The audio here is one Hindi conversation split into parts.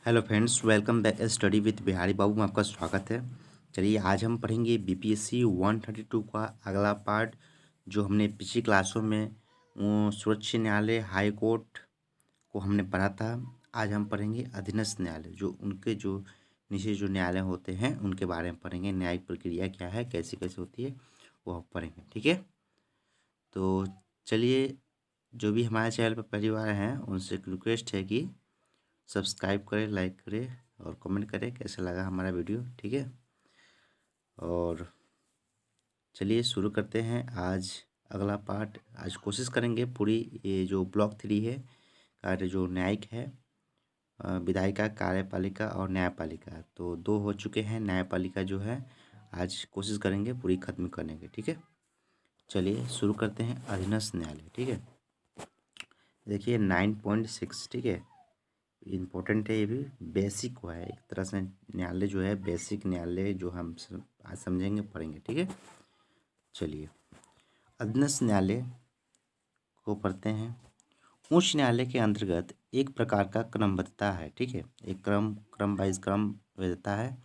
Hello friends, welcome back study with Bihari Babu में आपका स्वागत है। चलिए आज हम पढ़ेंगे बीपीएससी 132 का अगला पार्ट जो हमने पिछली क्लासों में सर्वोच्च न्यायालय हाई कोर्ट को हमने पढ़ा था। आज हम पढ़ेंगे अधीनस्थ न्यायालय, जो उनके जो नीचे जो न्यायालय होते हैं उनके बारे में पढ़ेंगे। न्यायिक प्रक्रिया क्या है, कैसे कैसे होती है, वो हम पढ़ेंगे। ठीक है, तो चलिए, जो भी हमारे चैनल पर पहली बार हैं उनसे एक रिक्वेस्ट है कि सब्सक्राइब करें, लाइक करें और कमेंट करें कैसा लगा हमारा वीडियो। ठीक है, और चलिए शुरू करते हैं आज अगला पार्ट। आज कोशिश करेंगे पूरी ये जो ब्लॉक 3 है कार्य जो न्यायिक है, विधायिका, कार्यपालिका और न्यायपालिका, तो 2 हो चुके हैं। न्यायपालिका जो है आज कोशिश करेंगे पूरी खत्म करने की। ठीक है, चलिए शुरू करते हैं अधीनस्थ न्यायालय। ठीक है, देखिए 9.6। ठीक है, इम्पोर्टेंट है, ये भी बेसिक हुआ है एक तरह से। न्यायालय जो है बेसिक न्यायालय जो हम आज समझेंगे, पढ़ेंगे। ठीक है, चलिए अधीनस्थ न्यायालय को पढ़ते हैं। उच्च न्यायालय के अंतर्गत एक प्रकार का क्रमबद्धता है। ठीक है, एक क्रम वाइज क्रम वैधता है।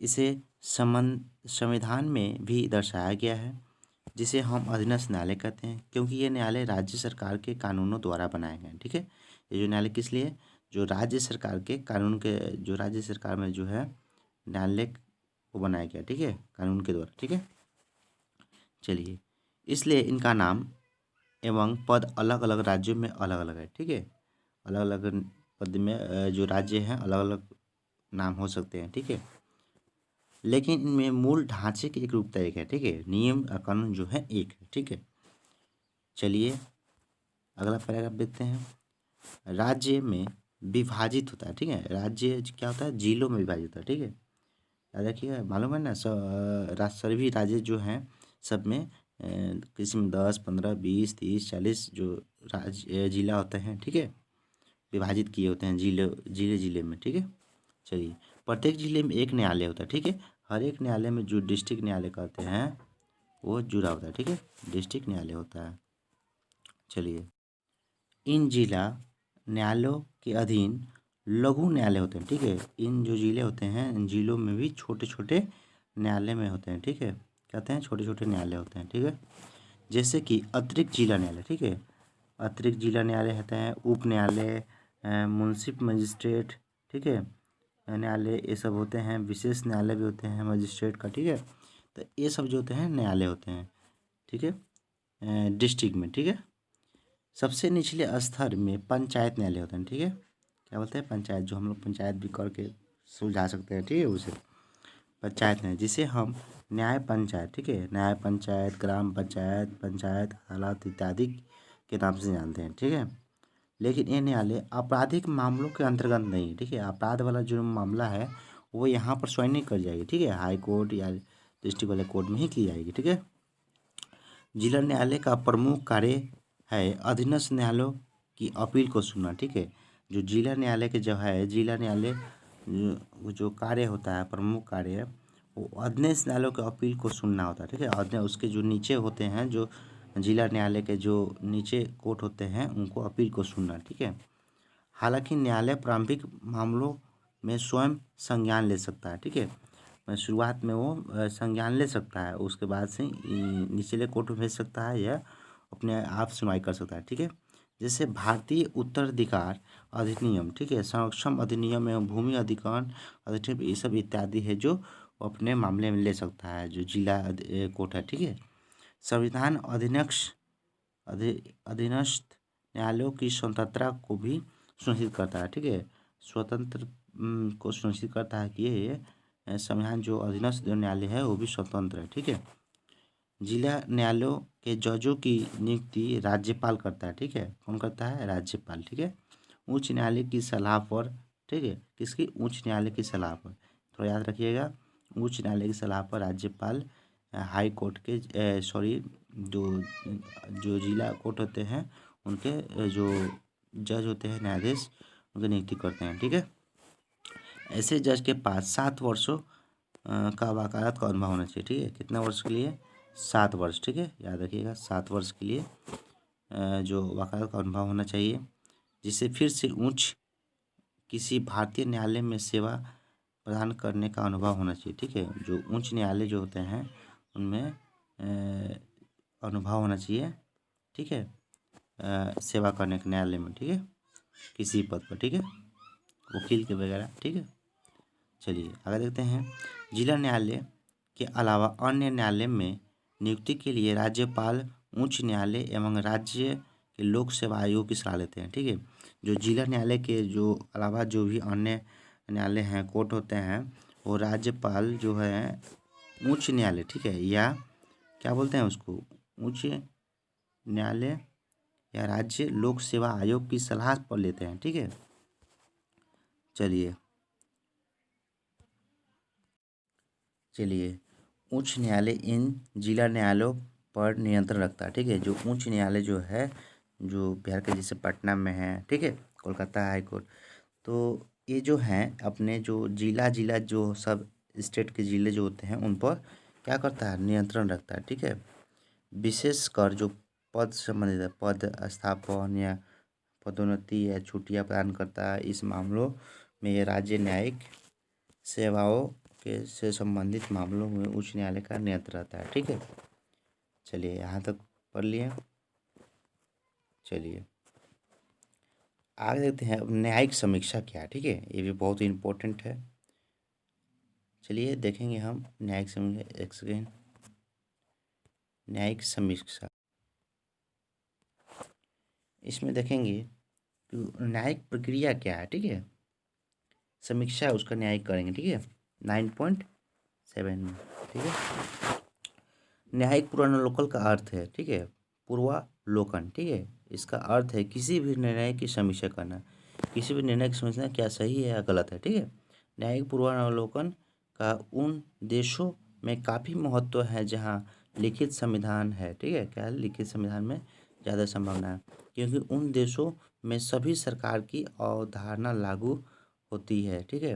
इसे संविधान में भी दर्शाया गया है, जिसे हम अधीनस्थ न्यायालय कहते हैं, क्योंकि ये न्यायालय राज्य सरकार के कानूनों द्वारा बनाए गए हैं। ठीक है, ये जो न्यायालय किस लिए, जो राज्य सरकार के कानून के, जो राज्य सरकार में जो है न्यायालय को बनाया गया। ठीक है, कानून के द्वारा। ठीक है, चलिए, इसलिए इनका नाम एवं पद अलग अलग राज्यों में अलग अलग है। ठीक है, अलग अलग पद में जो राज्य हैं अलग अलग नाम हो सकते हैं। ठीक है, लेकिन इनमें मूल ढांचे की एक रूपता एक है। ठीक है, नियम और कानून जो है एक है। ठीक है, चलिए अगला पैराग्राफ देखते हैं। राज्य में विभाजित होता है। ठीक है, राज्य क्या होता है, जिलों में विभाजित होता है। ठीक है, याद रखिएगा, मालूम है ना, सभी राज्य जो हैं सब में किसी में 10, 15, 20, 30, 40 जो राज्य जिला होते हैं। ठीक है, विभाजित किए होते हैं जिले में। ठीक है, चलिए प्रत्येक जिले में एक न्यायालय होता है। ठीक है, हर एक न्यायालय में जो डिस्ट्रिक्ट न्यायालय कहते हैं वो जुड़ा होता है। ठीक है, डिस्ट्रिक्ट न्यायालय होता है। चलिए, इन जिला न्यायालयों के अधीन लघु न्यायालय होते हैं। ठीक है, इन जो जिले होते हैं इन जिलों में भी छोटे छोटे न्यायालय में होते हैं। ठीक है, कहते हैं छोटे छोटे न्यायालय होते हैं। ठीक है, जैसे कि अतिरिक्त जिला न्यायालय। ठीक है, अतिरिक्त जिला न्यायालय होते हैं, उप न्यायालय, मुंसिफ मजिस्ट्रेट। ठीक है, न्यायालय ये सब होते हैं। विशेष न्यायालय भी होते हैं मजिस्ट्रेट का। ठीक है, तो ये सब जो होते हैं न्यायालय होते हैं। ठीक है, डिस्ट्रिक्ट में। ठीक है, सबसे निचले स्तर में पंचायत न्यायालय होते हैं। ठीक है, क्या बोलते हैं, पंचायत, जो हम लोग पंचायत भी करके सुलझा सकते हैं। ठीक है, उसे पंचायत है, जिसे हम न्याय पंचायत, ठीक है, न्याय पंचायत, ग्राम पंचायत, पंचायत अदालत इत्यादि के नाम से जानते हैं। ठीक है, लेकिन ये न्यायालय आपराधिक मामलों के अंतर्गत नहीं है। ठीक है, अपराध वाला जो मामला है वो यहाँ पर सुनवाई नहीं कर जाएगी। ठीक है, हाई कोर्ट या डिस्ट्रिक्ट वाले कोर्ट में ही की जाएगी। ठीक है, जिला न्यायालय का प्रमुख कार्य है अधीनस्थ न्यायालयों की अपील को सुनना। ठीक है, जो जिला न्यायालय के जो है, जिला न्यायालय जो कार्य होता है, प्रमुख कार्य, वो अधीनस्थ न्यायालयों के अपील को सुनना होता है। ठीक है, अधीन उसके जो नीचे होते हैं, जो जिला न्यायालय के जो नीचे कोर्ट होते हैं उनको अपील को सुनना। ठीक है, हालांकि न्यायालय प्रारंभिक मामलों में स्वयं संज्ञान ले सकता है। ठीक है, शुरुआत में वो संज्ञान ले सकता है, उसके बाद से निचले कोर्ट में भेज सकता है या अपने आप सुनवाई कर सकता है। ठीक है, जैसे भारतीय उत्तराधिकार अधिनियम, ठीक है, संरक्षण अधिनियम एवं भूमि अधिकार अधिनियम, ये सब इत्यादि है जो वो अपने मामले में ले सकता है, जो जिला कोर्ट है। ठीक है, संविधान अधीनस्थ न्यायालयों की स्वतंत्रता को भी सुनिश्चित करता है। ठीक है, स्वतंत्र को सुनिश्चित करता है कि ये संविधान जो अधीनस्थ जो न्यायालय है वो भी स्वतंत्र है। ठीक है, जिला न्यायालयों के जजों की नियुक्ति राज्यपाल करता है। ठीक है, कौन करता है, राज्यपाल। ठीक है, उच्च न्यायालय की सलाह पर। ठीक है, किसकी, उच्च न्यायालय की सलाह पर, थोड़ा याद रखिएगा, उच्च न्यायालय की सलाह पर राज्यपाल हाई कोर्ट के सॉरी जो जो जिला कोर्ट होते हैं उनके जो जज होते हैं, न्यायाधीश, उनकी नियुक्ति करते हैं। ठीक है, ऐसे जज के पास 7 वर्षों का वकालत का अनुभव होना चाहिए। ठीक है, कितना वर्ष के लिए, 7 वर्ष। ठीक है, याद रखिएगा 7 वर्ष के लिए जो वकालत का अनुभव होना चाहिए, जिससे फिर से उच्च किसी भारतीय न्यायालय में सेवा प्रदान करने का अनुभव होना चाहिए। ठीक है, जो उच्च न्यायालय जो होते हैं उनमें अनुभव होना चाहिए। ठीक है, सेवा करने के न्यायालय में। ठीक है, किसी पद पर। ठीक है, वकील के वगैरह। ठीक है, चलिए आगे देखते हैं। जिला न्यायालय के अलावा अन्य न्यायालय में नियुक्ति के लिए राज्यपाल उच्च न्यायालय एवं राज्य के लोक सेवा आयोग की सलाह लेते हैं। ठीक है, जो जिला न्यायालय के जो अलावा जो भी अन्य न्यायालय हैं, कोर्ट होते हैं, वो राज्यपाल जो है उच्च न्यायालय, ठीक है, या क्या बोलते हैं उसको, उच्च न्यायालय या राज्य लोक सेवा आयोग की सलाह पर लेते हैं। ठीक है, चलिए उच्च न्यायालय इन जिला न्यायालयों पर नियंत्रण रखता है। ठीक है, जो उच्च न्यायालय जो है, जो बिहार के जैसे पटना में है, ठीक है, कोलकाता हाई कोर्ट, तो ये जो हैं अपने जो जिला जिला जो सब स्टेट के जिले जो होते हैं उन पर क्या करता है, नियंत्रण रखता है। ठीक है, विशेषकर जो पद से संबंधित है, पद स्थापन या पदोन्नति या छुट्टियां प्रदान करता है, इस मामलों में ये राज्य न्यायिक सेवाओं के से संबंधित मामलों में उच्च न्यायालय का नियंत्रण रहता है। ठीक है, चलिए यहाँ तक पढ़ लिए। चलिए आगे देखते हैं न्यायिक समीक्षा क्या है। ठीक है, ये भी बहुत इम्पोर्टेंट है। चलिए देखेंगे हम न्यायिक समीक्षा। एक सेकेंड, न्यायिक समीक्षा इसमें देखेंगे कि न्यायिक प्रक्रिया क्या है। ठीक है, समीक्षा उसका न्यायिक करेंगे। ठीक है, 9.7 में। ठीक है, न्यायिक पूर्वावलोकन का अर्थ है, ठीक है, पूर्वावलोकन, ठीक है, इसका अर्थ है किसी भी निर्णय की समीक्षा करना, किसी भी निर्णय की समझना क्या सही है या गलत है। ठीक है, न्यायिक पूर्वावलोकन का उन देशों में काफ़ी महत्व है जहाँ लिखित संविधान है। ठीक है, क्या है, लिखित संविधान में ज़्यादा संभावना है, क्योंकि उन देशों में सभी सरकार की अवधारणा लागू होती है। ठीक है,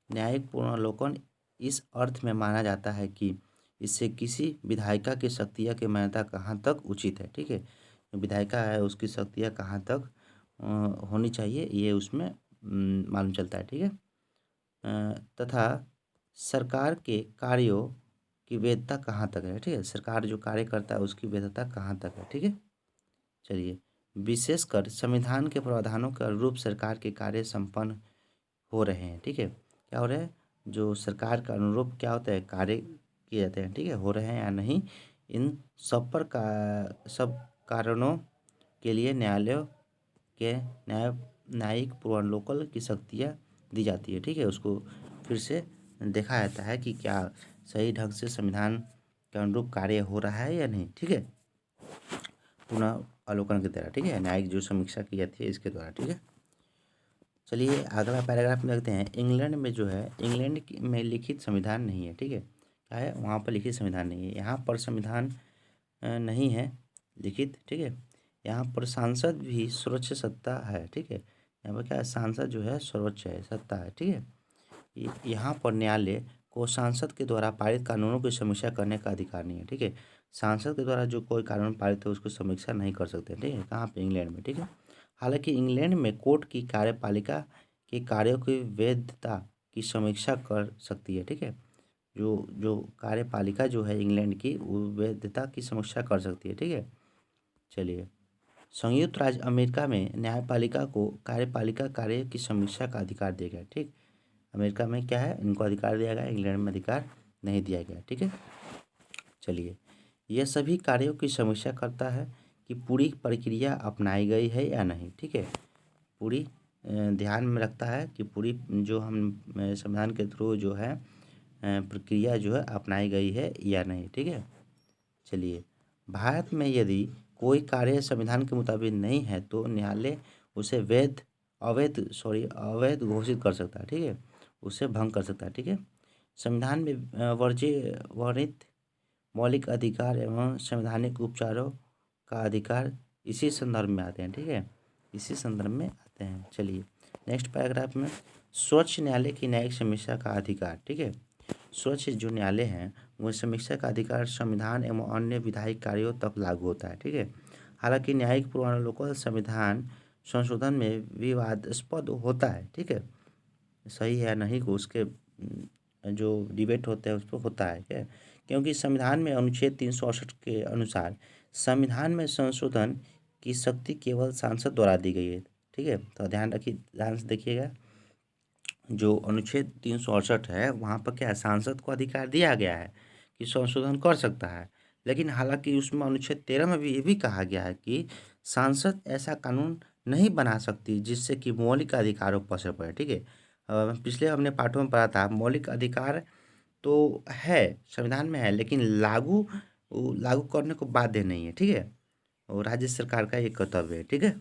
न्यायिक पूर्वावलोकन इस अर्थ में माना जाता है कि इससे किसी विधायिका की शक्तियाँ की मान्यता कहाँ तक उचित है। ठीक है, विधायिका है उसकी शक्तियाँ कहाँ तक होनी चाहिए, ये उसमें मालूम चलता है। ठीक है, तथा सरकार के कार्यों की वैधता कहाँ तक है। ठीक है, सरकार जो कार्य करता है उसकी वैधता कहाँ तक है। ठीक है, चलिए विशेषकर संविधान के प्रावधानों के अनुरूप सरकार के कार्य संपन्न हो रहे हैं। ठीक है, क्या हो रहा है, जो सरकार का अनुरूप क्या होता है, कार्य किए जाते हैं। ठीक है, हो रहे हैं या नहीं, इन सब पर सब कारणों के लिए न्यायालयों के न्यायिक पूर्वावलोकन की शक्तियाँ दी जाती है। ठीक है, उसको फिर से देखा जाता है कि क्या सही ढंग से संविधान के अनुरूप कार्य हो रहा है या नहीं। ठीक है, पुनः अवलोकन की तरह। ठीक है, न्यायिक जो समीक्षा की जाती है इसके द्वारा। ठीक है, चलिए अगला पैराग्राफ में देखते हैं। इंग्लैंड में जो है, में लिखित संविधान नहीं है। ठीक है, क्या है, वहाँ पर लिखित संविधान नहीं है, यहाँ पर संविधान नहीं है लिखित। ठीक है, यहाँ पर सांसद भी सर्वोच्च सत्ता है। ठीक है, यहाँ पर क्या है, सांसद जो है सर्वोच्च है, सत्ता है। ठीक है, यहाँ पर न्यायालय को सांसद के द्वारा पारित कानूनों की समीक्षा करने का अधिकार नहीं है। ठीक है, सांसद के द्वारा जो कोई कानून पारित है उसको समीक्षा नहीं कर सकते। ठीक है, कहाँ पे, इंग्लैंड में। ठीक है, हालांकि इंग्लैंड में कोर्ट की कार्यपालिका के कार्यों की वैधता की समीक्षा कर सकती है। ठीक है, जो जो कार्यपालिका जो है इंग्लैंड की, वो वैधता की समीक्षा कर सकती है। ठीक है, चलिए संयुक्त राज्य अमेरिका में न्यायपालिका को कार्यपालिका कार्य की समीक्षा का अधिकार दिया गया। ठीक, अमेरिका में क्या है, इनको अधिकार दिया गया, इंग्लैंड में अधिकार नहीं दिया गया। ठीक है, चलिए यह सभी कार्यों की समीक्षा करता है कि पूरी प्रक्रिया अपनाई गई है या नहीं। ठीक है, पूरी ध्यान में रखता है कि पूरी जो हम संविधान के थ्रू जो है प्रक्रिया जो है अपनाई गई है या नहीं। ठीक है, चलिए भारत में यदि कोई कार्य संविधान के मुताबिक नहीं है तो न्यायालय उसे अवैध घोषित कर सकता है। ठीक है, उसे भंग कर सकता है। ठीक है, संविधान में वर्णित मौलिक अधिकार एवं संवैधानिक उपचारों का अधिकार इसी संदर्भ में आते हैं। ठीक है, इसी संदर्भ में आते हैं। चलिए नेक्स्ट पैराग्राफ में स्वच्छ न्यायालय की न्यायिक समीक्षा का अधिकार। ठीक है, स्वच्छ जो न्यायालय हैं वो समीक्षा का अधिकार संविधान एवं अन्य विधायिक कार्यों तक लागू होता है। ठीक है, हालांकि न्यायिक पूर्वावलोकन संविधान संशोधन में विवादास्पद होता है। ठीक है, सही है नहीं को उसके जो डिबेट होते हैं उस पर होता है क्या, क्योंकि संविधान में अनुच्छेद 368 के अनुसार संविधान में संशोधन की शक्ति केवल सांसद द्वारा दी गई है। ठीक है, तो ध्यान रखिए, ध्यान से देखिएगा, जो अनुच्छेद 368 है वहाँ पर क्या है, सांसद को अधिकार दिया गया है कि संशोधन कर सकता है। लेकिन हालांकि उसमें अनुच्छेद 13 में भी ये भी कहा गया है कि सांसद ऐसा कानून नहीं बना सकती जिससे कि मौलिक अधिकारों पर असर पड़े। ठीक है, पिछले हमने पाठों में पढ़ा था मौलिक अधिकार तो है, संविधान में है, लेकिन लागू करने को बाध्य नहीं है। ठीक है, और राज्य सरकार का ये कर्तव्य है। ठीक है,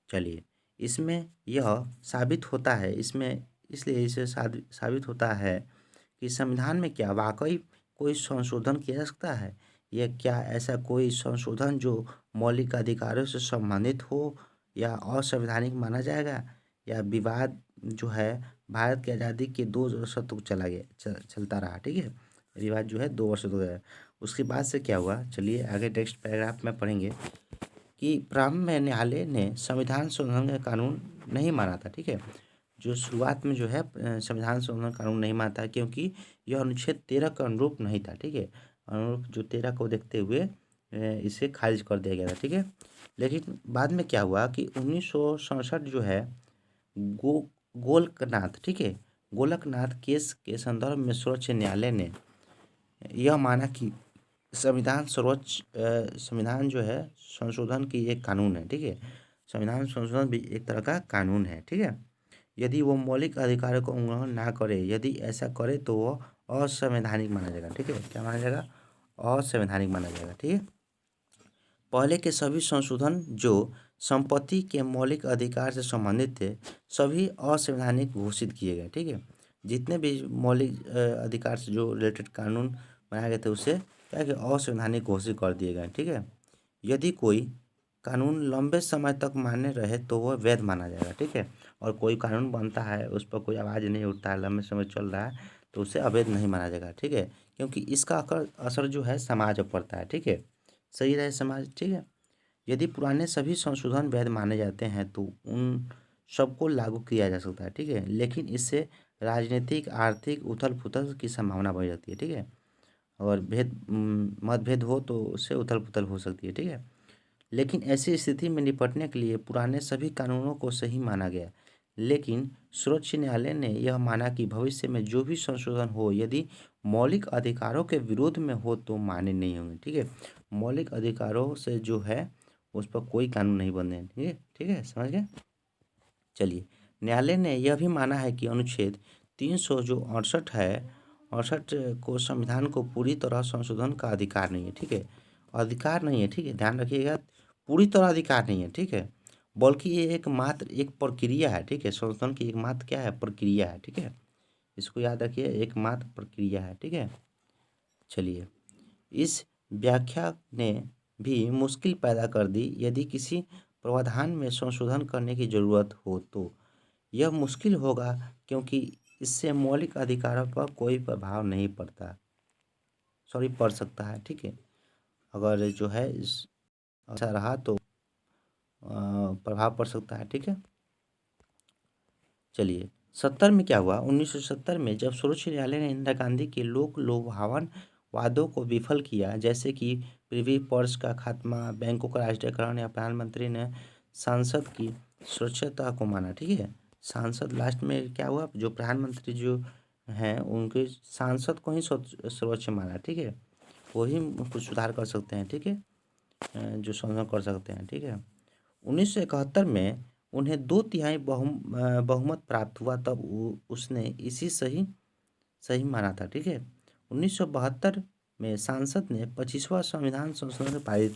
चलिए, इसमें यह साबित होता है, इसमें इसलिए इसे साबित होता है कि संविधान में क्या वाकई कोई संशोधन किया जा सकता है, या क्या ऐसा कोई संशोधन जो मौलिक अधिकारों से संबंधित हो या असंवैधानिक माना जाएगा, या विवाद जो है भारत की आज़ादी के 2 वर्षों तक चलता रहा। ठीक है, विवाद जो है 2 वर्षों तक है। उसके बाद से क्या हुआ, चलिए आगे नेक्स्ट पैराग्राफ में पढ़ेंगे कि प्रारंभ में न्यायालय ने संविधान संशोधन का कानून नहीं माना था। ठीक है, जो शुरुआत में जो है संविधान संशोधन कानून नहीं माना था क्योंकि यह अनुच्छेद 13 का अनुरूप नहीं था। ठीक है, अनुरूप जो 13 को देखते हुए इसे खारिज कर दिया गया था। ठीक है, लेकिन बाद में क्या हुआ कि 1967 जो है गो गोलकनाथ, ठीक है, गोलकनाथ केस के संदर्भ में सर्वोच्च न्यायालय ने यह माना कि संविधान जो है संशोधन की एक कानून है। ठीक है, संविधान संशोधन भी एक तरह का कानून है। ठीक है, यदि वो मौलिक अधिकारों का उल्लंघन ना करे, यदि ऐसा करे तो वो असंवैधानिक माना जाएगा। ठीक है, क्या माना जाएगा, असंवैधानिक माना जाएगा। ठीक है, पहले के सभी संशोधन जो संपत्ति के मौलिक अधिकार से संबंधित थे सभी असंवैधानिक घोषित किए गए। ठीक है, जितने भी मौलिक अधिकार से जो रिलेटेड कानून बनाए गए थे उसे क्या कि असंवैधानिक घोषित कर दिए गए। ठीक है, यदि कोई कानून लंबे समय तक मान्य रहे तो वह वैध माना जाएगा। ठीक है, और कोई कानून बनता है उस पर कोई आवाज़ नहीं उठता है, लंबे समय चल रहा है तो उसे अवैध नहीं माना जाएगा। ठीक है, क्योंकि इसका असर जो है समाज पर पड़ता है। ठीक है, सही रहे समाज। ठीक है, यदि पुराने सभी संशोधन वैध माने जाते हैं तो उन सबको लागू किया जा सकता है। ठीक है, लेकिन इससे राजनीतिक आर्थिक उथल पुथल की संभावना बढ़ जाती है। ठीक है, और मतभेद हो तो उससे उथल पुथल हो सकती है। ठीक है, लेकिन ऐसी स्थिति में निपटने के लिए पुराने सभी कानूनों को सही माना गया, लेकिन सर्वोच्च न्यायालय ने यह माना कि भविष्य में जो भी संशोधन हो यदि मौलिक अधिकारों के विरोध में हो तो मान्य नहीं होंगे। ठीक है, मौलिक अधिकारों से जो है उस पर कोई कानून नहीं बने। ठीक है, ठीक है, समझ गए। चलिए, न्यायालय ने यह भी माना है कि अनुच्छेद 300 जो 68 है, 68 को संविधान को पूरी तरह संशोधन का अधिकार नहीं है। ठीक है, अधिकार नहीं है। ठीक है, ध्यान रखिएगा, पूरी तरह अधिकार नहीं है। ठीक है, बल्कि ये एक मात्र एक प्रक्रिया है। ठीक है, संशोधन की एक मात्र क्या है, प्रक्रिया है। ठीक है, इसको याद रखिए, एक मात्र प्रक्रिया है। ठीक है, चलिए, इस व्याख्या ने भी मुश्किल पैदा कर दी, यदि किसी प्रावधान में संशोधन करने की जरूरत हो तो यह मुश्किल होगा क्योंकि इससे मौलिक अधिकारों पर कोई प्रभाव नहीं पड़ता, पड़ सकता है। ठीक है, अगर जो है इस ऐसा रहा तो प्रभाव पड़ सकता है। ठीक है, चलिए, 70 में क्या हुआ, 1970 में जब सर्वोच्च न्यायालय ने इंदिरा गांधी के लोक लुभावन वादों को विफल किया, जैसे कि प्रिवी पर्स का खात्मा, बैंकों का राष्ट्रीयकरण, या प्रधानमंत्री ने सांसद की सुरक्षितता को माना। ठीक है, सांसद लास्ट में क्या हुआ, जो प्रधानमंत्री जो हैं उनके सांसद को ही सर्वोच्च माना। ठीक है, वही कुछ सुधार कर सकते हैं। ठीक है, जो संशोधन कर सकते हैं। ठीक है, 1971 में उन्हें 2/3 बहुमत प्राप्त हुआ, तब उसने इसी सही सही माना था। ठीक है, 1972 में सांसद ने 25वां संविधान संशोधन पारित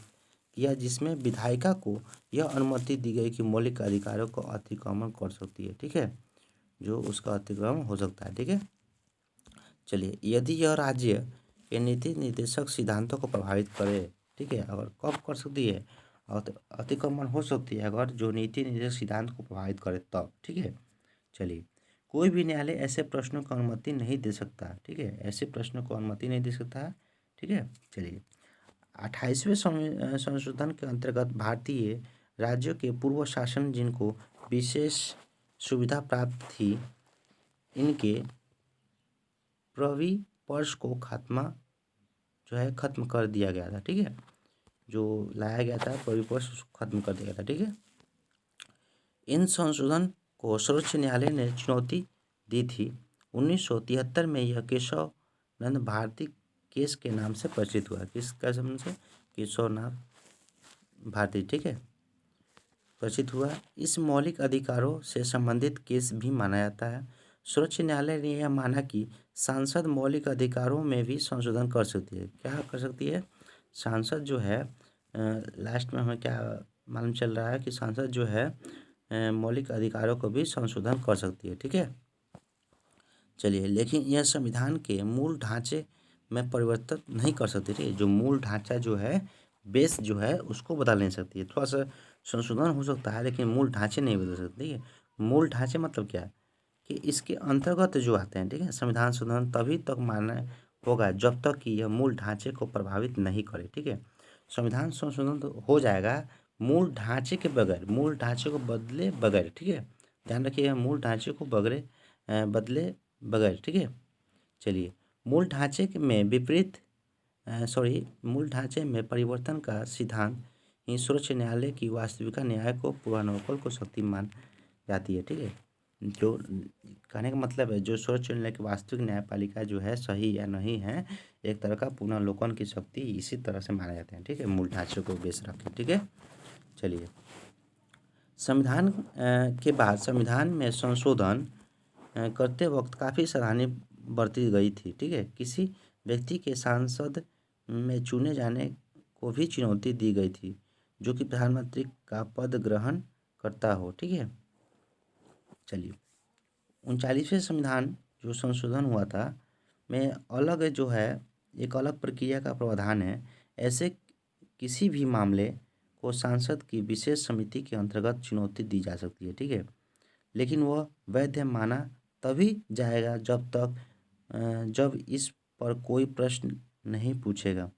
किया, जिसमें विधायिका को यह अनुमति दी गई कि मौलिक अधिकारों को अतिक्रमण कर सकती है। ठीक है, जो उसका अतिक्रमण हो सकता है। ठीक है, चलिए, यदि यह राज्य के नीति निर्देशक सिद्धांतों को प्रभावित करे। ठीक है, अगर कब कर सकती है, अतिक्रमण हो सकती है अगर जो नीति निर्देशक सिद्धांत को प्रभावित करे तब। ठीक है, चलिए, कोई भी न्यायालय ऐसे प्रश्नों को अनुमति नहीं दे सकता। ठीक है, ऐसे प्रश्नों को अनुमति नहीं दे सकता है। ठीक है, चलिए, 28वें संशोधन के अंतर्गत भारतीय राज्यों के पूर्व शासन जिनको विशेष सुविधा प्राप्त थी इनके प्रविपर्श को खत्म कर दिया गया था। ठीक है, जो लाया गया था प्रविपर्श उसको खत्म कर दिया गया था। ठीक है, इन संशोधन को सर्वोच्च न्यायालय ने चुनौती दी थी। 1973 में यह केशव नंद भारती केस के नाम से परिचित हुआ। किसका नाम से? केशवनाथ भारती। ठीक है, परिचित हुआ। इस मौलिक अधिकारों से संबंधित केस भी माना जाता है। सर्वोच्च न्यायालय ने यह माना कि सांसद मौलिक अधिकारों में भी संशोधन कर सकती है। क्या कर सकती है? सांसद जो है लास्ट में हमें क्या मालूम चल रहा है कि सांसद जो है मौलिक अधिकारों को भी संशोधन कर सकती है। ठीक है, चलिए, लेकिन यह संविधान के मूल ढांचे में परिवर्तन नहीं कर सकती। ठीक है, जो मूल ढांचा जो है, बेस जो है, उसको बदल नहीं सकती है। थोड़ा सा संशोधन हो सकता है लेकिन मूल ढांचे नहीं बदल सकते। ठीक है, मूल ढांचे मतलब क्या है कि इसके अंतर्गत जो आते हैं, ठीक है, संविधान संशोधन तभी तक मान्य होगा जब तक कि यह मूल ढांचे को प्रभावित नहीं करे। ठीक है, संविधान संशोधन तो हो जाएगा मूल ढांचे के बगैर, मूल ढांचे को बदले बगैर। ठीक है, ध्यान रखिएगा, मूल ढांचे को बदले बगैर। ठीक है, चलिए, मूल ढांचे में मूल ढांचे में परिवर्तन का सिद्धांत ही सर्वोच्च न्यायालय की वास्तविक न्याय को पूर्वानुकूल को शक्ति मान जाती है। ठीक है, जो कहने का मतलब है, जो सर्वोच्च न्यायालय की वास्तविक न्यायपालिका जो है सही या नहीं है, एक तरह का पुनर्लोकन की शक्ति इसी तरह से माने जाते हैं। ठीक है, मूल ढांचे को बेस रख के। ठीक है, चलिए, संविधान के बाद संविधान में संशोधन करते वक्त काफ़ी सराहनीय बरती गई थी। ठीक है, किसी व्यक्ति के सांसद में चुने जाने को भी चुनौती दी गई थी जो कि प्रधानमंत्री का पद ग्रहण करता हो। ठीक है, चलिए, 39वें संविधान जो संशोधन हुआ था में अलग जो है एक अलग प्रक्रिया का प्रावधान है। ऐसे किसी भी मामले को सांसद की विशेष समिति के अंतर्गत चुनौती दी जा सकती है। ठीक है, लेकिन वह वैध माना तभी जाएगा जब इस पर कोई प्रश्न नहीं पूछेगा।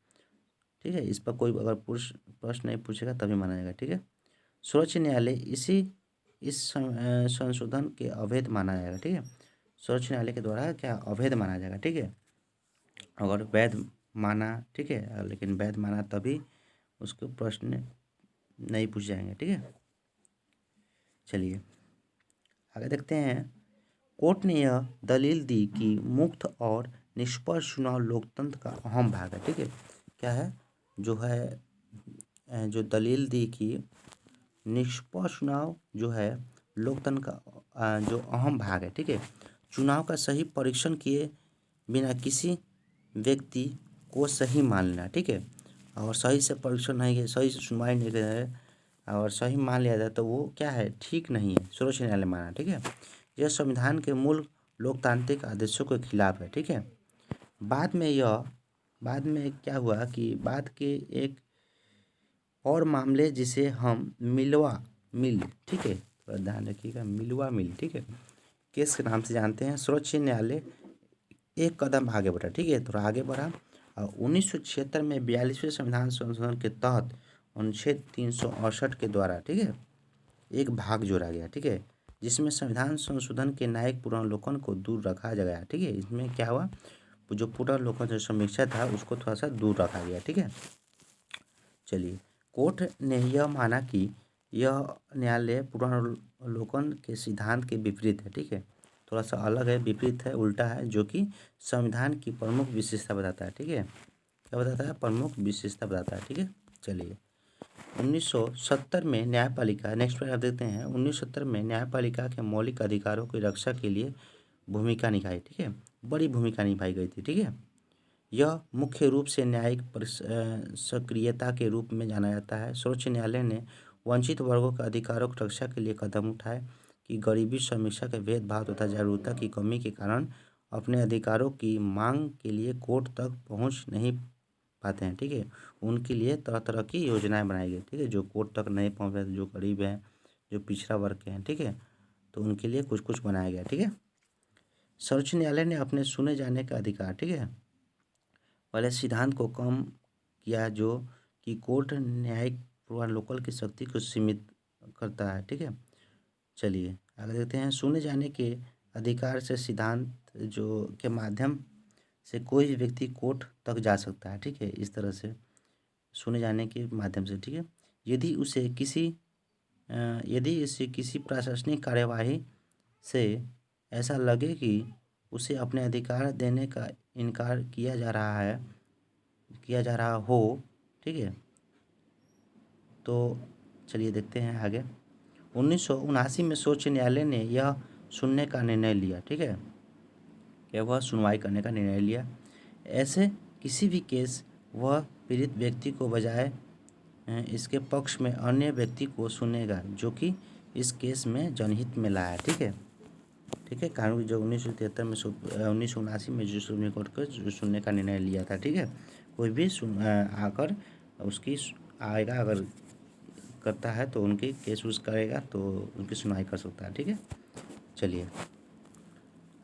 ठीक है, इस पर कोई अगर प्रश्न नहीं पूछेगा तभी माना जाएगा। ठीक है, सर्वोच्च न्यायालय इस संशोधन के अवैध माना जाएगा। ठीक है, सर्वोच्च न्यायालय के द्वारा क्या अवैध माना जाएगा। ठीक है, अगर वैध माना, ठीक है, लेकिन वैध माना तभी उसको प्रश्न नहीं पूछे जाएंगे। ठीक है, चलिए आगे देखते हैं। कोर्ट ने यह दलील दी कि मुक्त और निष्पक्ष चुनाव लोकतंत्र का अहम भाग है। ठीक है, क्या है? जो दलील दी कि निष्पक्ष चुनाव जो है लोकतंत्र का जो अहम भाग है। ठीक है, चुनाव का सही परीक्षण किए बिना किसी व्यक्ति को सही मान लेना। ठीक है, और सही से परीक्षण नहीं किया, सही से सुनवाई नहीं करे और सही मान लिया जाए तो वो क्या है, ठीक नहीं है, सर्वोच्च न्यायालय माना। ठीक है, यह संविधान के मूल लोकतांत्रिक आदेशों के खिलाफ है। ठीक है, बाद में क्या हुआ कि बाद के एक और मामले जिसे हम मिलवा मिल, ठीक है, थोड़ा ध्यान रखिएगा, मिलवा मिल, ठीक है, केस के नाम से जानते हैं। सर्वोच्च न्यायालय एक कदम आगे बढ़ा। ठीक है, थोड़ा आगे बढ़ा और 1976 में 42वें संविधान संशोधन के तहत अनुच्छेद 368 के द्वारा, ठीक है, एक भाग जोड़ा गया। ठीक है, जिसमें संविधान संशोधन के न्यायिक पुनर्लोकन को दूर रखा गया। ठीक है, इसमें क्या हुआ, जो पुनर्लोकन जो समीक्षा था उसको थोड़ा सा दूर रखा गया। ठीक है, चलिए, कोर्ट ने यह माना कि यह न्यायालय पुनर्लोकन के सिद्धांत के विपरीत है। ठीक है, थोड़ा सा अलग है, विपरीत है, उल्टा है, जो कि संविधान की प्रमुख विशेषता बताता है। ठीक है, क्या बताता है? प्रमुख विशेषता बताता है। ठीक है, चलिए, 1970 में न्यायपालिका, नेक्स्ट पर आप देखते हैं, 1970 में न्यायपालिका के मौलिक अधिकारों की रक्षा के लिए भूमिका निभाई। ठीक है, बड़ी भूमिका निभाई गई थी। ठीक है, यह मुख्य रूप से न्यायिक सक्रियता के रूप में जाना जाता है। सर्वोच्च न्यायालय ने वंचित वर्गों के अधिकारों की रक्षा के लिए कदम उठाए कि गरीबी, समीक्षा के भेदभाव तथा जागरूकता की कमी के कारण अपने अधिकारों की मांग के लिए कोर्ट तक पहुंच नहीं पाते हैं। ठीक है, उनके लिए तरह तरह की योजनाएं बनाई गई। ठीक है, जो कोर्ट तक नहीं पहुंच पाते, जो गरीब हैं, जो पिछड़ा वर्ग के हैं, ठीक है, तो उनके लिए कुछ कुछ बनाया गया। ठीक है, सर्वोच्च न्यायालय ने अपने सुने जाने का अधिकार, ठीक है, वाले सिद्धांत को कम किया जो कि कोर्ट न्यायिक पुनर्लोकन की शक्ति को सीमित करता है। ठीक है, चलिए आगे देखते हैं। सुने जाने के अधिकार से सिद्धांत जो के माध्यम से कोई भी व्यक्ति कोर्ट तक जा सकता है, ठीक है, इस तरह से सुने जाने के माध्यम से, ठीक है। यदि उसे किसी प्रशासनिक कार्यवाही से ऐसा लगे कि उसे अपने अधिकार देने का इनकार किया जा रहा हो, ठीक है, तो चलिए देखते हैं आगे। 1979 में सर्वोच्च न्यायालय ने यह सुनने का निर्णय लिया, ठीक है, कि वह सुनवाई करने का निर्णय लिया। ऐसे किसी भी केस वह पीड़ित व्यक्ति को बजाय इसके पक्ष में अन्य व्यक्ति को सुनेगा जो कि इस केस में जनहित में लाया, ठीक है, ठीक है। कानून जो 1973 में 1979 में जो सुप्रीम कोर्ट को जो सुनने का निर्णय लिया था, ठीक है, कोई भी आकर उसकी आएगा, अगर करता है तो उनकी केस उस करेगा तो उनकी सुनवाई कर सकता है, ठीक है। चलिए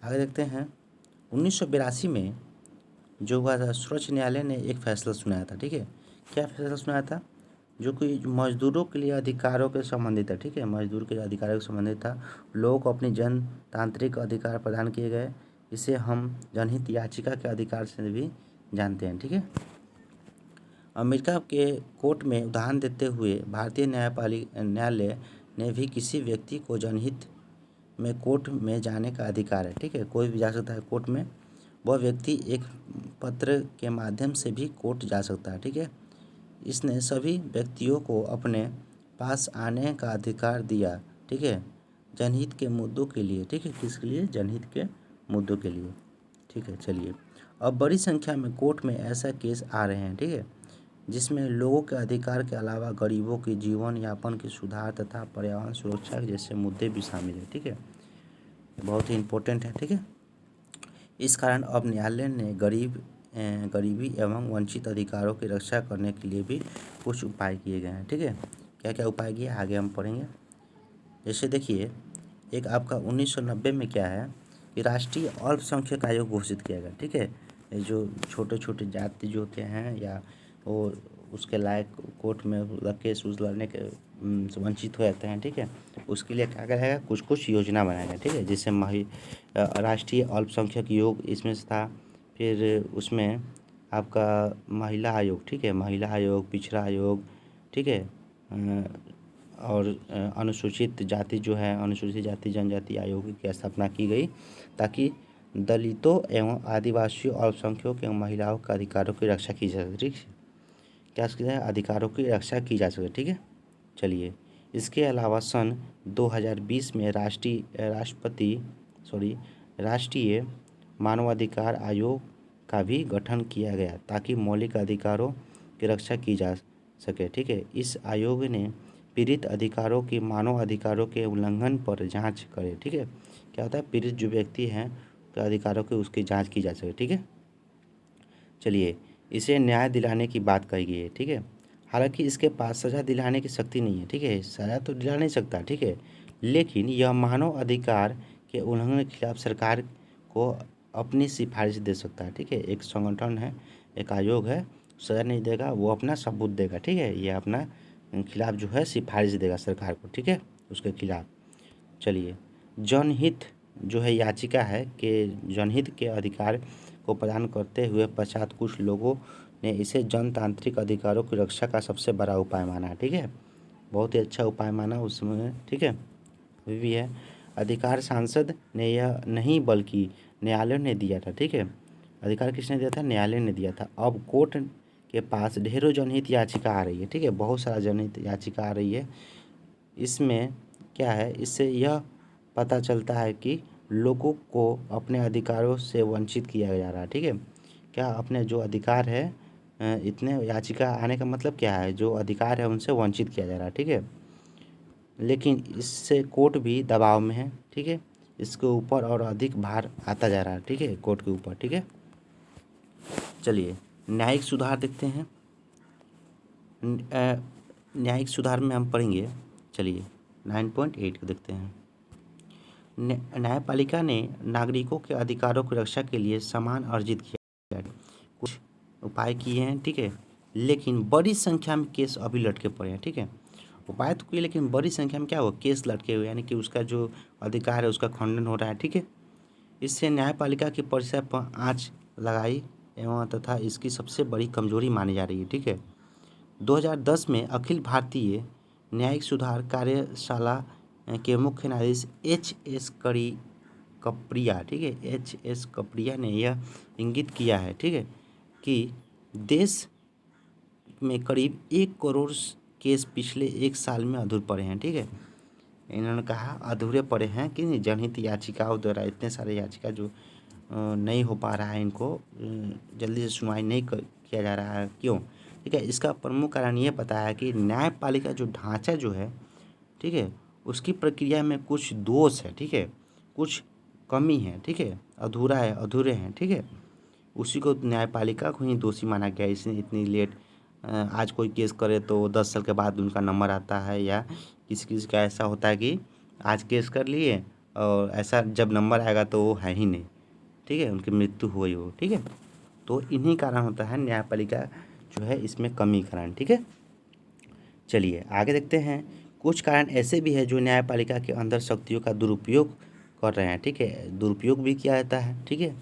आगे देखते हैं। 1982 में जो हुआ था, सर्वोच्च न्यायालय ने एक फैसला सुनाया था, ठीक है। क्या फैसला सुनाया था? जो कि मजदूरों के लिए अधिकारों के संबंधित है, ठीक है, मजदूर के अधिकारों के संबंधित था। लोगों को अपनी जनतांत्रिक अधिकार प्रदान किए गए। इसे हम जनहित याचिका के अधिकार से भी जानते हैं, ठीक है। अमेरिका के कोर्ट में उदाहरण देते हुए भारतीय न्यायालय ने भी किसी व्यक्ति को जनहित में कोर्ट में जाने का अधिकार है, ठीक है, कोई भी जा सकता है कोर्ट में। वह व्यक्ति एक पत्र के माध्यम से भी कोर्ट जा सकता है, ठीक है। इसने सभी व्यक्तियों को अपने पास आने का अधिकार दिया, ठीक है, जनहित के मुद्दों के लिए, ठीक है, किसके लिए? जनहित के मुद्दों के लिए, ठीक है। चलिए, अब बड़ी संख्या में कोर्ट में ऐसा केस आ रहे हैं, ठीक है, जिसमें लोगों के अधिकार के अलावा गरीबों के जीवन यापन की सुधार तथा पर्यावरण सुरक्षा जैसे मुद्दे भी शामिल हैं, ठीक है, बहुत ही इम्पोर्टेंट है, ठीक है। इस कारण अब न्यायालय ने गरीबी एवं वंचित अधिकारों की रक्षा करने के लिए भी कुछ उपाय किए गए हैं, ठीक है। क्या क्या उपाय किए आगे हम पढ़ेंगे। जैसे देखिए, एक आपका 1990 में क्या है कि राष्ट्रीय अल्पसंख्यक आयोग घोषित किया गया, ठीक है। ये जो छोटे छोटे जाति जो होते हैं या वो उसके लायक कोर्ट में केस लड़ने के वंचित हो जाते हैं, ठीक है, उसके लिए क्या करेगा, कुछ कुछ योजना बनाएगा, ठीक है, जिससे राष्ट्रीय अल्पसंख्यक योग इसमें से था। फिर उसमें आपका महिला आयोग, ठीक है, महिला आयोग, पिछड़ा आयोग, ठीक है, और अनुसूचित जाति जो है, अनुसूचित जाति जनजाति आयोग की स्थापना की गई ताकि दलितों एवं आदिवासियों, अल्पसंख्यकों एवं महिलाओं के अधिकारों की रक्षा की जा सके, ठीक है, क्या की जाए, अधिकारों की रक्षा की जा सके, ठीक है। चलिए, इसके अलावा सन 2020 में राष्ट्रीय मानवाधिकार आयोग का भी गठन किया गया ताकि मौलिक अधिकारों की रक्षा की जा सके, ठीक है। इस आयोग ने पीड़ित अधिकारों की मानव अधिकारों के उल्लंघन पर जांच करे, ठीक है। क्या होता है, पीड़ित जो व्यक्ति हैं तो अधिकारों की उसकी जांच की जा सके, ठीक है। चलिए, इसे न्याय दिलाने की बात कही गई है, ठीक है। हालांकि इसके पास सज़ा दिलाने की शक्ति नहीं है, ठीक है, सज़ा तो दिला नहीं सकता, ठीक है, लेकिन यह मानव अधिकार के उल्लंघन के खिलाफ सरकार को अपनी सिफारिश दे सकता है, ठीक है। एक संगठन है, एक आयोग है, सज़ा नहीं देगा, वो अपना सबूत देगा, ठीक है, ये अपना खिलाफ जो है सिफारिश देगा सरकार को, ठीक है, उसके खिलाफ। चलिए, जनहित जो है याचिका है कि जनहित के अधिकार को प्रदान करते हुए पश्चात कुछ लोगों ने इसे जनतांत्रिक अधिकारों की रक्षा का सबसे बड़ा उपाय माना है, ठीक है, बहुत ही अच्छा उपाय माना उसमें, ठीक है, अभी भी है। अधिकार सांसद ने यह नहीं बल्कि न्यायालय ने दिया था, ठीक है, अधिकार किसने दिया था? न्यायालय ने दिया था। अब कोर्ट के पास ढेरों जनहित याचिका आ रही है, ठीक है, बहुत सारा जनहित याचिका आ रही है। इसमें क्या है, इससे यह पता चलता है कि लोगों को अपने अधिकारों से वंचित किया जा रहा है, ठीक है। क्या अपने जो अधिकार है, इतने याचिका आने का मतलब क्या है, जो अधिकार है उनसे वंचित किया जा रहा है, ठीक है। लेकिन इससे कोर्ट भी दबाव में है, ठीक है, इसके ऊपर और अधिक भार आता जा रहा है, ठीक है, कोर्ट के ऊपर, ठीक है। चलिए, न्यायिक सुधार देखते हैं। न्यायिक सुधार में हम पढ़ेंगे, चलिए 9.8 को देखते हैं। न्यायपालिका ने नागरिकों के अधिकारों की रक्षा के लिए समान अर्जित किया, कुछ उपाय किए हैं, ठीक है, लेकिन बड़ी संख्या में केस अभी लटके पड़े हैं, ठीक है। उपाय तो किए लेकिन बड़ी संख्या में क्या हुआ, केस लटके हुए, यानी कि उसका जो अधिकार है उसका खंडन हो रहा है, ठीक है। इससे न्यायपालिका की परिषद पर आँच लगाई एवं तथा इसकी सबसे बड़ी कमजोरी मानी जा रही है। ठीक है, 2010 में अखिल भारतीय न्यायिक सुधार कार्यशाला के मुख्य न्यायाधीश एच.एस. कपड़िया, ठीक है, एच.एस. कपड़िया ने यह इंगित किया है, ठीक है, कि देश में करीब 1 करोड़ केस पिछले 1 साल में अधूरे पड़े हैं। ठीक है, इन्होंने कहा अधूरे पड़े हैं कि जनहित याचिकाओं द्वारा इतने सारे याचिका जो नहीं हो पा रहा है, इनको जल्दी से सुनवाई नहीं किया जा रहा है, क्यों? ठीक है, इसका प्रमुख कारण ये पता है कि न्यायपालिका जो ढांचा जो है, ठीक है, उसकी प्रक्रिया में कुछ दोष है। ठीक है, कुछ कमी है। ठीक है, अधूरा है, अधूरे हैं। ठीक है, उसी को न्यायपालिका को ही दोषी माना गया। इसने इतनी लेट आज कोई केस करे तो 10 साल के बाद उनका नंबर आता है, या किसी किसी का ऐसा होता है कि आज केस कर लिए और ऐसा जब नंबर आएगा तो वो है ही नहीं। ठीक है, उनकी मृत्यु हुई हो। ठीक है, तो इन्हीं कारण होता है न्यायपालिका जो है इसमें कमी कारण। ठीक है, चलिए आगे देखते हैं। कुछ कारण ऐसे भी है जो न्यायपालिका के अंदर शक्तियों का दुरुपयोग कर रहे हैं। ठीक है, दुरुपयोग भी किया जाता है। ठीक है,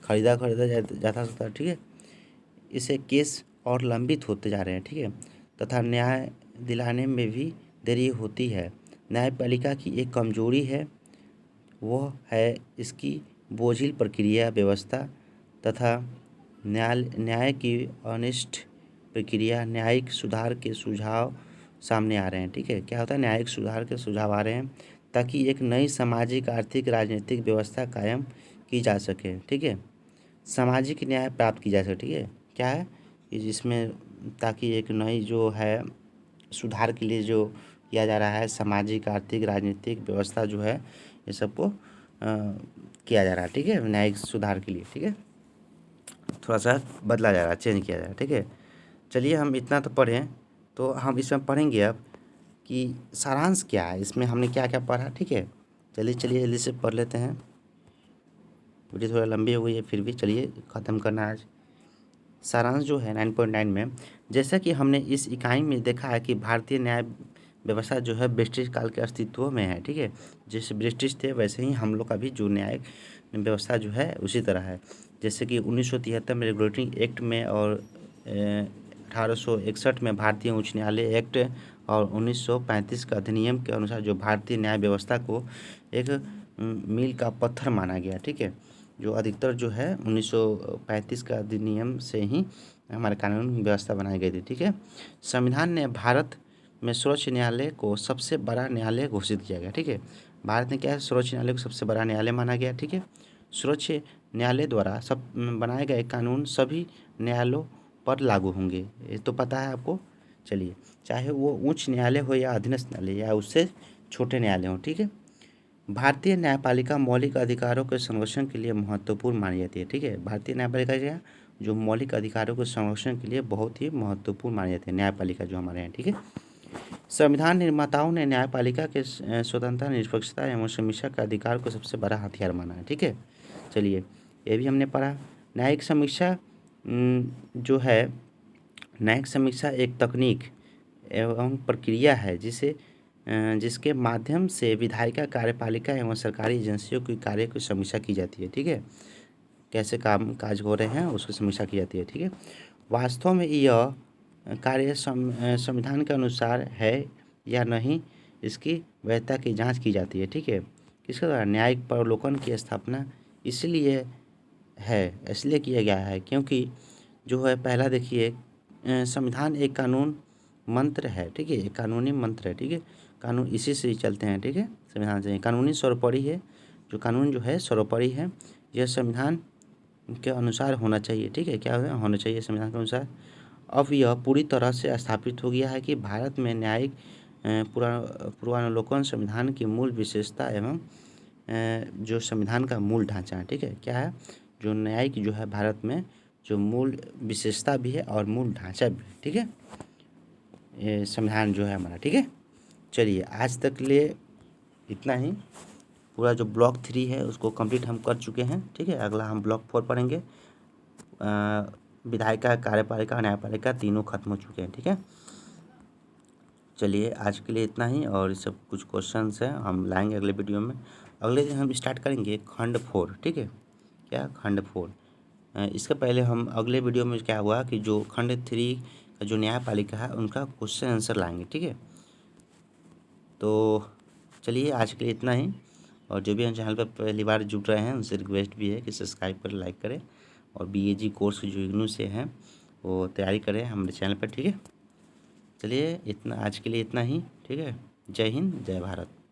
खरीदा जाता सकता है। ठीक है, इससे केस और लंबित होते जा रहे हैं। ठीक है, तथा न्याय दिलाने में भी देरी होती है। न्यायपालिका की एक कमजोरी है, वह है इसकी बोझिल प्रक्रिया व्यवस्था तथा न्याय की अनिष्ट प्रक्रिया। न्यायिक सुधार के सुझाव सामने आ रहे हैं। ठीक है, क्या होता है, न्यायिक सुधार के सुझाव आ रहे हैं ताकि एक नई सामाजिक, आर्थिक, राजनीतिक व्यवस्था कायम की जा सके। ठीक है, सामाजिक न्याय प्राप्त की जा सके। ठीक है, क्या है कि जिसमें ताकि एक नई जो है सुधार के लिए जो किया जा रहा है, सामाजिक, आर्थिक, राजनीतिक व्यवस्था जो है, ये सबको किया जा रहा है। ठीक है, न्यायिक सुधार के लिए। ठीक है, थोड़ा सा बदला जा रहा है, चेंज किया जा रहा है। ठीक है, चलिए हम इतना तो पढ़ें, तो हम इसमें पढ़ेंगे अब कि सारांश क्या है, इसमें हमने क्या क्या पढ़ा। ठीक है, चलिए जल्दी से पढ़ लेते हैं। वीडियो थोड़ा लंबी हो गई है, फिर भी चलिए ख़त्म करना आज। सारांश जो है 9.9 में, जैसा कि हमने इस इकाई में देखा है कि भारतीय न्याय व्यवस्था जो है ब्रिटिश काल के अस्तित्व में है। ठीक है, जैसे ब्रिटिश थे वैसे ही हम लोग का भी जो न्यायिक व्यवस्था जो है उसी तरह है। जैसे कि 1973 में रेगुलेटरी एक्ट में और 1861 में भारतीय उच्च न्यायालय एक्ट और 1935 का अधिनियम के अनुसार जो भारतीय न्याय व्यवस्था को एक मील का पत्थर माना गया। ठीक है, जो अधिकतर जो है 1935 का अधिनियम से ही हमारे कानून व्यवस्था बनाई गई थी। ठीक है, संविधान ने भारत में सर्वोच्च न्यायालय को सबसे बड़ा न्यायालय घोषित किया गया। ठीक है, भारत में क्या है, सर्वोच्च न्यायालय को सबसे बड़ा न्यायालय माना गया। ठीक है, सर्वोच्च न्यायालय द्वारा सब बनाए गए कानून सभी न्यायालयों पर लागू होंगे, ये तो पता है आपको। चलिए, चाहे वो उच्च न्यायालय हो या अधीनस्थ न्यायालय या उससे छोटे न्यायालय हो। ठीक है, भारतीय न्यायपालिका मौलिक अधिकारों के संरक्षण के लिए महत्वपूर्ण मानी जाती है। ठीक है, भारतीय न्यायपालिका क्या, जो मौलिक अधिकारों के संरक्षण के लिए बहुत ही महत्वपूर्ण मानी जाती है न्यायपालिका जो हमारे हैं। ठीक है, संविधान निर्माताओं ने न्यायपालिका के स्वतंत्रता, निष्पक्षता एवं समीक्षा के अधिकार को सबसे बड़ा हथियार माना है। ठीक है, चलिए ये भी हमने पढ़ा। न्यायिक समीक्षा जो है, न्यायिक समीक्षा एक तकनीक एवं प्रक्रिया है जिसके माध्यम से विधायिका, कार्यपालिका एवं सरकारी एजेंसियों की कार्य की समीक्षा की जाती है। ठीक है, कैसे काम काज हो रहे हैं उसकी समीक्षा की जाती है। ठीक है, वास्तव में यह कार्य संविधान के अनुसार है या नहीं, इसकी वैधता की जांच की जाती है। ठीक है, किसके द्वारा, न्यायिक प्रलोकन की स्थापना इसलिए किया गया है क्योंकि जो है, पहला देखिए, संविधान एक कानून मंत्र है। ठीक है, एक कानूनी मंत्र है। ठीक है, कानून इसी से ही चलते हैं। ठीक है, संविधान से कानूनी सर्वोपरि है, जो कानून जो है सर्वोपरि है, यह संविधान के अनुसार होना चाहिए। ठीक है, क्या होना चाहिए संविधान के अनुसार। अब यह पूरी तरह से स्थापित हो गया है कि भारत में न्यायिक पूर्वानुलोकन संविधान की मूल विशेषता एवं जो संविधान का मूल ढांचा है। ठीक है, क्या है, जो न्यायिक जो है भारत में जो मूल विशेषता भी है और मूल ढांचा भी है। ठीक है, ये संविधान जो है हमारा। ठीक है, चलिए आज तक के लिए इतना ही। पूरा जो ब्लॉक 3 है उसको कंप्लीट हम कर चुके हैं। ठीक है, अगला हम ब्लॉक 4 पढ़ेंगे। विधायिका, कार्यपालिका, न्यायपालिका तीनों खत्म हो चुके हैं। ठीक है, चलिए आज के लिए इतना ही, और सब कुछ क्वेश्चंस हैं हम लाएंगे अगले वीडियो में। अगले दिन हम स्टार्ट करेंगे खंड 4, ठीक है। क्या खंड 4। इसके पहले हम अगले वीडियो में क्या हुआ कि जो खंड 3 का जो न्यायपालिका है उनका क्वेश्चन आंसर लाएंगे, ठीक है। तो चलिए आज के लिए इतना ही, और जो भी हम चैनल पर पहली बार जुड़ रहे हैं उनसे रिक्वेस्ट भी है कि सब्सक्राइब करें, लाइक करें, और बीएजी कोर्स जो इग्नू से हैं वो तैयारी करें हमारे चैनल पर, ठीक है। चलिए इतना आज के लिए इतना ही, ठीक है। जय हिंद, जय भारत।